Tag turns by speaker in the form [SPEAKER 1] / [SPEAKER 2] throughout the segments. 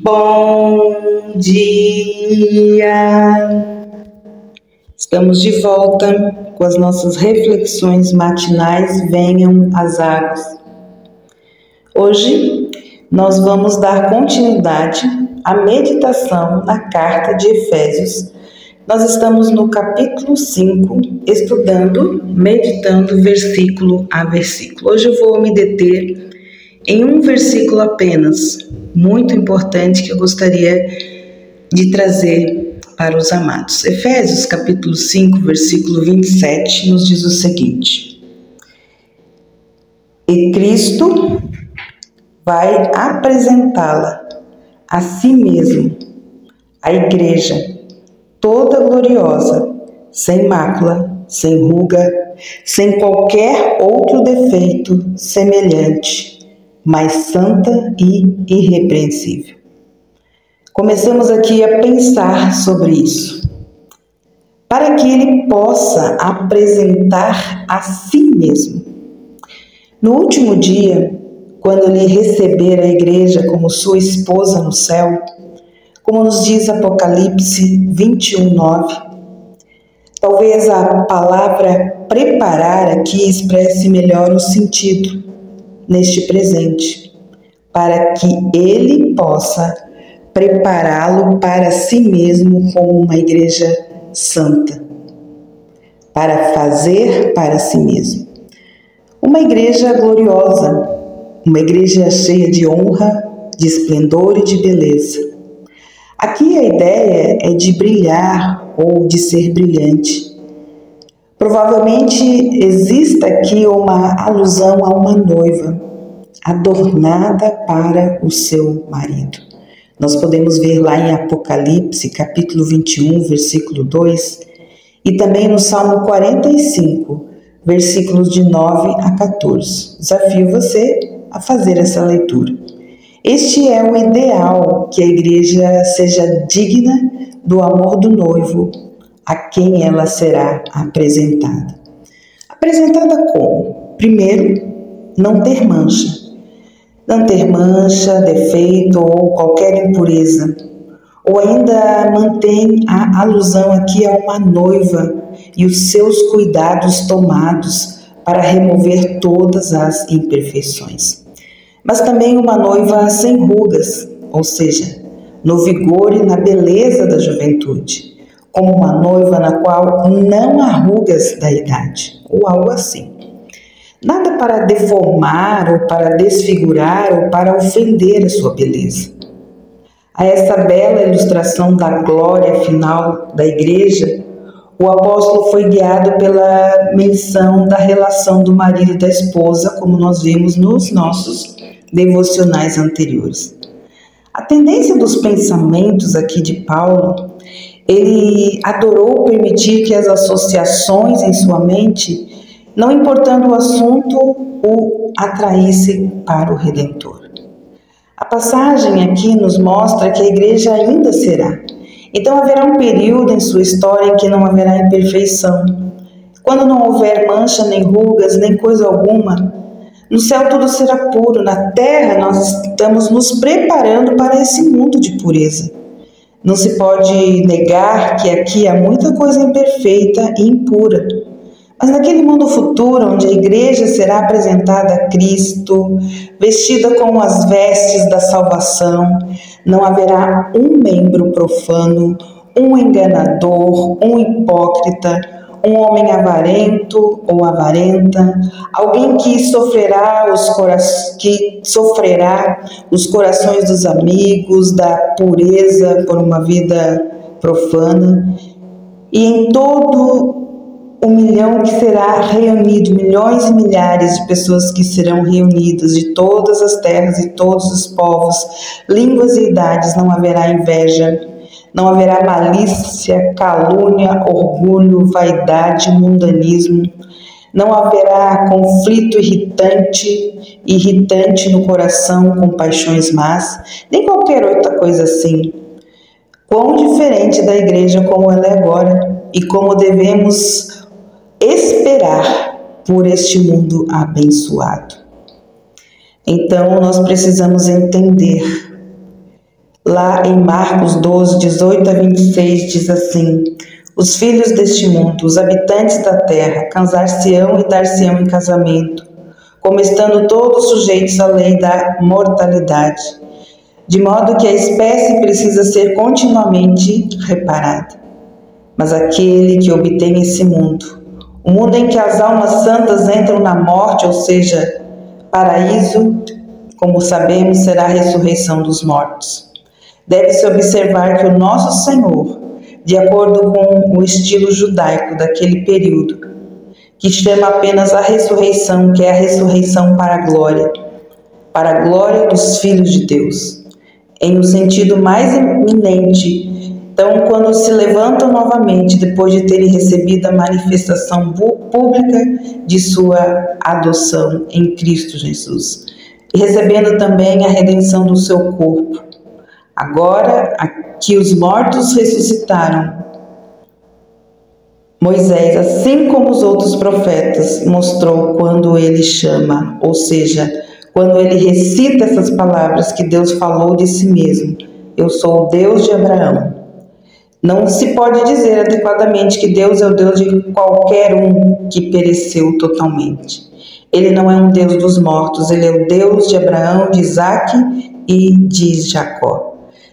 [SPEAKER 1] Bom dia! Estamos de volta com as nossas reflexões matinais. Venham as águas. Hoje nós vamos dar continuidade à meditação na carta de Efésios. Nós estamos no capítulo 5, estudando, meditando versículo a versículo. Hoje eu vou me deter em um versículo apenas, muito importante, que eu gostaria de trazer para os amados. Efésios capítulo 5, versículo 27, nos diz o seguinte: E Cristo vai apresentá-la a si mesmo, a igreja, toda gloriosa, sem mácula, sem ruga, sem qualquer outro defeito semelhante, mas santa e irrepreensível. Começamos aqui a pensar sobre isso. Para que ele possa apresentar a si mesmo. No último dia, quando ele receber a igreja como sua esposa no céu, como nos diz Apocalipse 21:9, talvez a palavra preparar aqui expresse melhor o sentido neste presente, para que ele possa prepará-lo para si mesmo como uma igreja santa, para fazer para si mesmo uma igreja gloriosa, uma igreja cheia de honra, de esplendor e de beleza. Aqui a ideia é de brilhar ou de ser brilhante. Provavelmente exista aqui uma alusão a uma noiva adornada para o seu marido. Nós podemos ver lá em Apocalipse, capítulo 21, versículo 2, e também no Salmo 45, versículos de 9 a 14. Desafio você a fazer essa leitura. Este é o ideal, que a igreja seja digna do amor do noivo, a quem ela será apresentada. Apresentada como? Primeiro, não ter mancha. Não ter mancha, defeito ou qualquer impureza. Ou ainda mantém a alusão aqui a uma noiva e os seus cuidados tomados para remover todas as imperfeições. Mas também uma noiva sem rugas, ou seja, no vigor e na beleza da juventude, como uma noiva na qual não há rugas da idade, ou algo assim. Nada para deformar, ou para desfigurar, ou para ofender a sua beleza. A essa bela ilustração da glória final da igreja, o apóstolo foi guiado pela menção da relação do marido e da esposa, como nós vimos nos nossos devocionais anteriores. A tendência dos pensamentos aqui de Paulo, ele adorou permitir que as associações em sua mente, não importando o assunto, o atraíssem para o Redentor. A passagem aqui nos mostra que a igreja ainda será. Então haverá um período em sua história em que não haverá imperfeição. Quando não houver mancha, nem rugas, nem coisa alguma, no céu tudo será puro. Na terra nós estamos nos preparando para esse mundo de pureza. Não se pode negar que aqui há muita coisa imperfeita e impura. Mas naquele mundo futuro, onde a igreja será apresentada a Cristo, vestida com as vestes da salvação, não haverá um membro profano, um enganador, um hipócrita, um homem avarento ou avarenta, alguém que sofrerá os corações dos amigos, da pureza por uma vida profana, e em todo o milhão que será reunido, milhões e milhares de pessoas que serão reunidas de todas as terras e todos os povos, línguas e idades, não haverá inveja, Não haverá malícia, calúnia, orgulho, vaidade, mundanismo. Não haverá conflito irritante no coração com paixões más, nem qualquer outra coisa assim. Quão diferente da igreja como ela é agora e como devemos esperar por este mundo abençoado. Então, nós precisamos entender. Lá em Marcos 12, 18 a 26, diz assim: os filhos deste mundo, os habitantes da terra, casar-se-ão e dar-se-ão em casamento, como estando todos sujeitos à lei da mortalidade, de modo que a espécie precisa ser continuamente reparada. Mas aquele que obtém esse mundo, o mundo em que as almas santas entram na morte, ou seja, paraíso, como sabemos, será a ressurreição dos mortos. Deve-se observar que o nosso Senhor, de acordo com o estilo judaico daquele período, que chama apenas a ressurreição, que é a ressurreição para a glória dos filhos de Deus, em um sentido mais iminente. Então, quando se levantam novamente, depois de terem recebido a manifestação pública de sua adoção em Cristo Jesus, e recebendo também a redenção do seu corpo. Agora, que os mortos ressuscitaram, Moisés, assim como os outros profetas, mostrou quando ele chama, ou seja, quando ele recita essas palavras que Deus falou de si mesmo: eu sou o Deus de Abraão. Não se pode dizer adequadamente que Deus é o Deus de qualquer um que pereceu totalmente. Ele não é um Deus dos mortos, ele é o Deus de Abraão, de Isaque e de Jacó.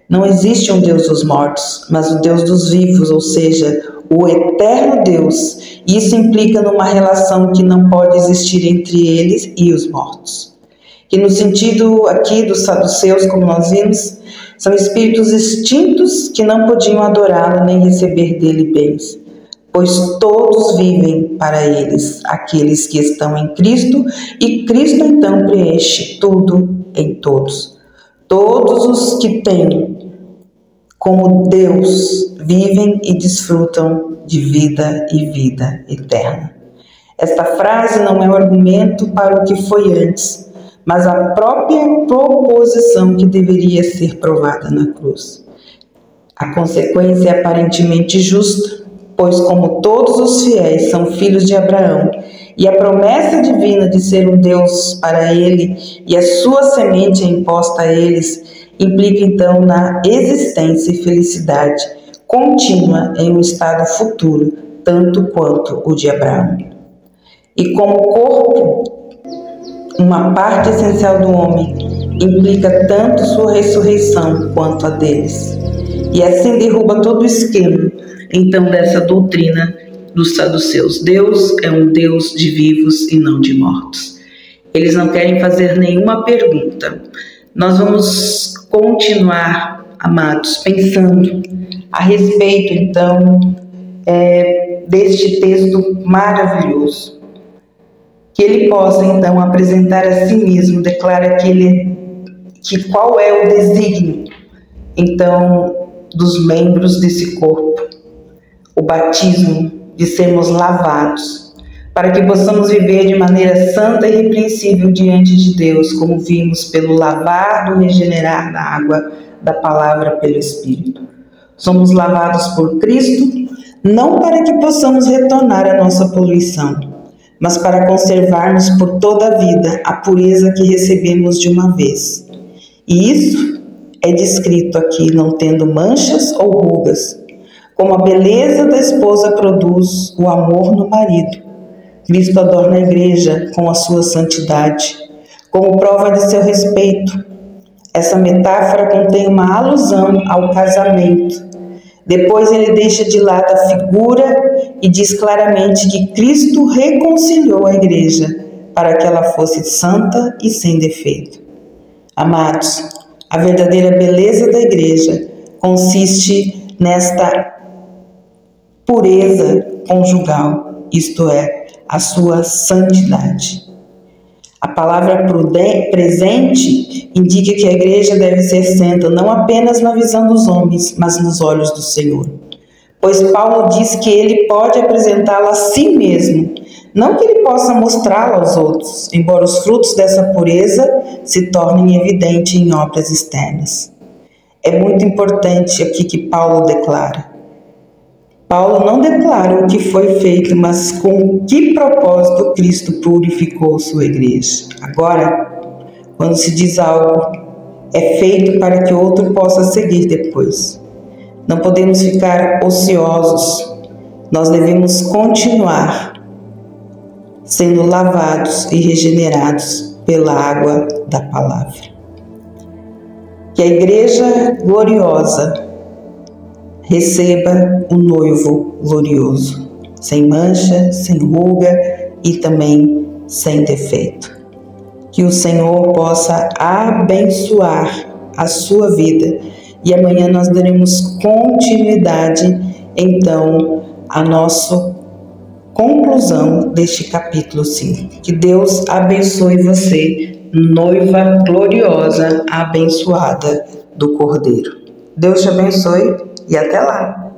[SPEAKER 1] Não existe um Deus dos mortos, mas o Deus dos vivos, ou seja, o eterno Deus. Isso implica numa relação que não pode existir entre eles e os mortos. Que no sentido aqui dos saduceus, como nós vimos, são espíritos extintos que não podiam adorá-lo nem receber dele bens, pois todos vivem para eles, aqueles que estão em Cristo, e Cristo então preenche tudo em todos. Todos os que têm como Deus vivem e desfrutam de vida e vida eterna. Esta frase não é um argumento para o que foi antes, mas a própria proposição que deveria ser provada na cruz. A consequência é aparentemente justa, pois como todos os fiéis são filhos de Abraão, e a promessa divina de ser um Deus para ele e a sua semente é imposta a eles, implica então na existência e felicidade contínua em um estado futuro, tanto quanto o de Abraão. E como corpo, uma parte essencial do homem, implica tanto sua ressurreição quanto a deles. E assim derruba todo o esquema, então, dessa doutrina dos saduceus. Deus é um Deus de vivos e não de mortos. Eles não querem fazer nenhuma pergunta. Nós vamos continuar, amados, pensando a respeito, então, deste texto maravilhoso. Que ele possa, então, apresentar a si mesmo, declara que qual é o desígnio, então, dos membros desse corpo. O batismo, de sermos lavados, para que possamos viver de maneira santa e irrepreensível diante de Deus, como vimos pelo lavar do regenerar da água, da palavra pelo Espírito. Somos lavados por Cristo, não para que possamos retornar à nossa poluição, mas para conservarmos por toda a vida a pureza que recebemos de uma vez. E isso é descrito aqui, não tendo manchas ou rugas, como a beleza da esposa produz o amor no marido. Cristo adorna a igreja com a sua santidade, como prova de seu respeito. Essa metáfora contém uma alusão ao casamento. Depois ele deixa de lado a figura e diz claramente que Cristo reconciliou a igreja para que ela fosse santa e sem defeito. Amados, a verdadeira beleza da igreja consiste nesta pureza conjugal, isto é, a sua santidade. A palavra presente indica que a igreja deve ser santa não apenas na visão dos homens, mas nos olhos do Senhor. Pois Paulo diz que ele pode apresentá-la a si mesmo, não que ele possa mostrá-la aos outros, embora os frutos dessa pureza se tornem evidentes em obras externas. É muito importante aqui que Paulo declara. Paulo não declara o que foi feito, mas com que propósito Cristo purificou sua igreja. Agora, quando se diz algo, é feito para que outro possa seguir depois. Não podemos ficar ociosos, nós devemos continuar sendo lavados e regenerados pela água da palavra. Que a igreja gloriosa receba um noivo glorioso, sem mancha, sem ruga e também sem defeito. Que o Senhor possa abençoar a sua vida e amanhã nós daremos continuidade, então, à nossa conclusão deste capítulo 5. Que Deus abençoe você, noiva gloriosa, abençoada do Cordeiro. Deus te abençoe e até lá!